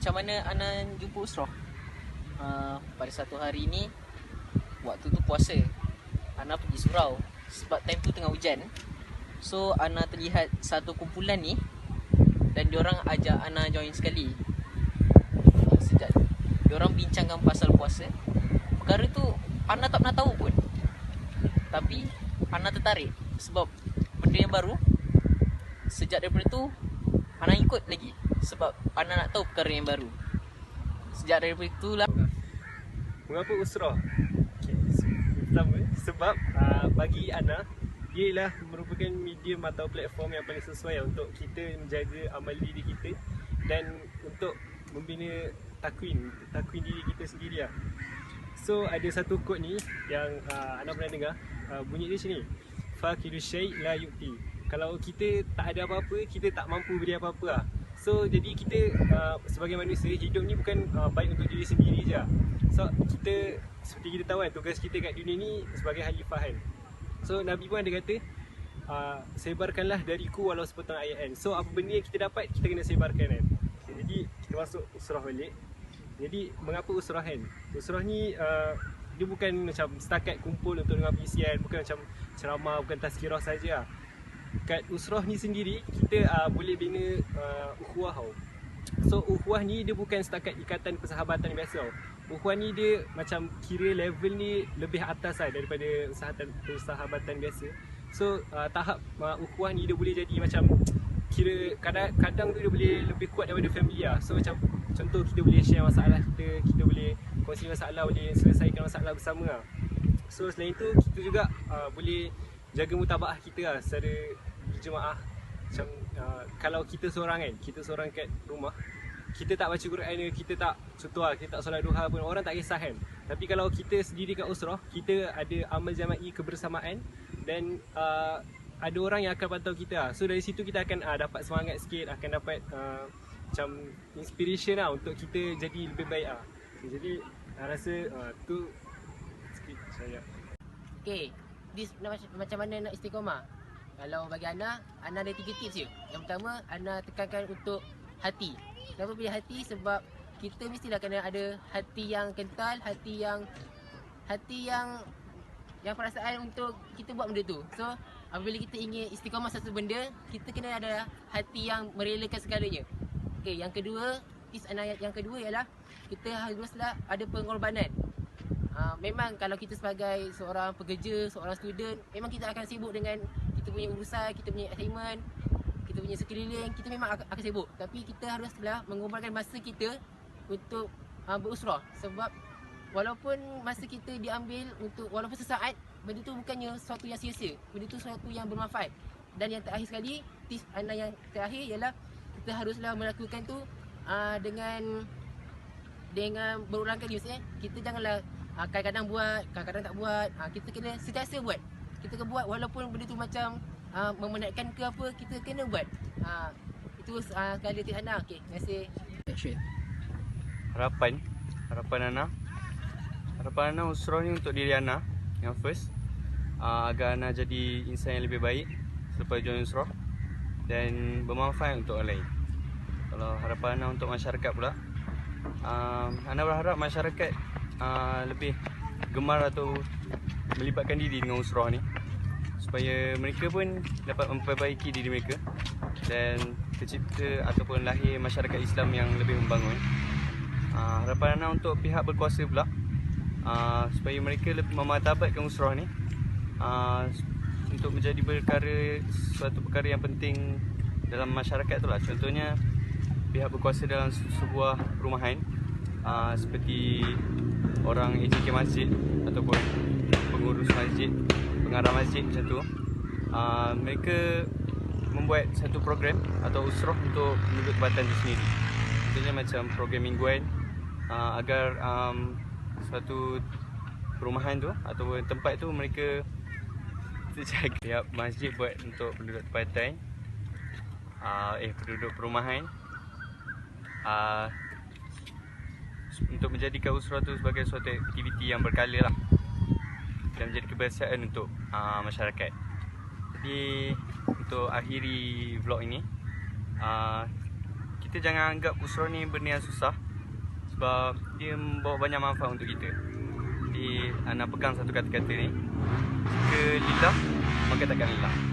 macam mana Ana jumpa Usrah? Pada satu hari ni, waktu tu puasa, Ana pergi surau sebab time tu tengah hujan. So Ana terlihat satu kumpulan ni dan diorang ajak Ana join sekali. Sejak diorang bincangkan pasal puasa, perkara tu Ana tak pernah tahu pun, tapi Ana tertarik sebab benda yang baru. Sejak daripada tu Ana ikut lagi sebab Ana nak tahu perkara yang baru. Sejak daripada itulah. Mengapa Usrah? Okay. Pertama, sebab bagi Ana, dia ialah merupakan medium atau platform yang paling sesuai untuk kita menjaga amal diri kita dan untuk membina takwin diri kita sendiri lah. So ada satu quote ni yang Ana pernah dengar, bunyi dia macam ni: faqidu syai' la yu'ti. Kalau kita tak ada apa-apa, kita tak mampu beri apa-apa lah. So jadi kita sebagai manusia, hidup ni bukan baik untuk diri sendiri je. So kita, seperti kita tahu kan, tugas kita kat dunia ni sebagai khalifah kan. So Nabi pun ada kata, sebarkanlah dariku walau sepotong ayat kan. So apa benda yang kita dapat, kita kena sebarkan kan. Okay, jadi kita masuk Usrah balik. Jadi mengapa Usrah kan? Usrah ni dia bukan macam setakat kumpul untuk dengar perisian, bukan macam ceramah, bukan tazkirah saja. Kat Usrah ni sendiri, kita boleh bina ukhuwah tau. So ukhuwah ni dia bukan setakat ikatan persahabatan biasa tau. Ukhuwah ni dia macam kira level ni lebih atas lah daripada persahabatan biasa. So tahap ukhuwah ni dia boleh jadi macam, kira kadang tu dia boleh lebih kuat daripada family lah. So macam contoh, kita boleh share masalah kita boleh kongsi masalah, boleh selesaikan masalah bersama lah. So selain tu, kita juga boleh jaga mutabaah kita lah secara berjemaah. Macam kalau kita seorang kan, kita seorang kat rumah, kita tak baca Quran, kita tak contoh kita tak solat duha pun, orang tak kisah kan. Tapi kalau kita sendiri kat Usrah, kita ada amal jama'i, kebersamaan, dan ada orang yang akan pantau kita lah. So dari situ kita akan dapat semangat sikit, akan dapat macam inspiration lah untuk kita jadi lebih baik lah. Jadi rasa tu sikit saya. Okay, macam mana nak istiqomah? Kalau bagi Ana ada 3 tips je. Yang pertama, Ana tekankan untuk hati. Kenapa pilih hati? Sebab kita mestilah kena ada hati yang kental, hati yang perasaan untuk kita buat benda tu. So apabila kita ingin istiqamah satu benda, kita kena ada hati yang merelakan segalanya. Okay, yang kedua, tips Ana yang kedua ialah kita haruslah ada pengorbanan. Memang kalau kita sebagai seorang pekerja, seorang student, memang kita akan sibuk dengan kita punya urusan, kita punya assignment, kita punya sekeliling, kita memang akan sibuk. Tapi kita haruslah mengorbankan masa kita untuk berusrah. Sebab walaupun masa kita diambil untuk, walaupun sesaat, benda tu bukannya sesuatu yang sia-sia, benda tu sesuatu yang bermanfaat. Dan yang terakhir sekali, tips Ana yang terakhir ialah kita haruslah melakukan tu dengan berulang kali. Maksudnya kita janganlah kadang-kadang buat, kadang-kadang tak buat. Kita kena sentiasa buat. Kita kena buat walaupun benda tu macam memenatkan ke apa, kita kena buat. Itu sekali tips Ana. Okay, terima kasih. Harapan Ana Usrah ni untuk diri Ana yang first, agar Ana jadi insan yang lebih baik selepas join Usrah dan bermanfaat untuk orang lain. Kalau harapan Ana untuk masyarakat pula, Ana berharap masyarakat lebih gemar atau melibatkan diri dengan Usrah ni, supaya mereka pun dapat memperbaiki diri mereka dan tercipta ataupun lahir masyarakat Islam yang lebih membangun. Harapan Ana untuk pihak berkuasa pula, supaya mereka lebih memartabatkan Usrah ni untuk menjadi suatu perkara yang penting dalam masyarakat tu lah. Contohnya pihak berkuasa dalam sebuah perumahan, seperti orang AJK masjid ataupun pengurus masjid, pengarah masjid macam tu, mereka membuat satu program atau usrah untuk penduduk tempatan itu sendiri. Contohnya macam program mingguan, agar suatu perumahan tu atau tempat tu mereka terjaga. Pihak masjid buat untuk penduduk tempatan, penduduk perumahan, untuk menjadikan usrah tu sebagai suatu aktiviti yang berkala lah dan menjadi kebiasaan untuk masyarakat. Jadi untuk akhiri vlog ini, kita kita jangan anggap usrah ni benda yang susah, sebab dia membawa banyak manfaat untuk kita. Jadi Ana pegang satu kata-kata ni, jika lillah maka takkan lillah.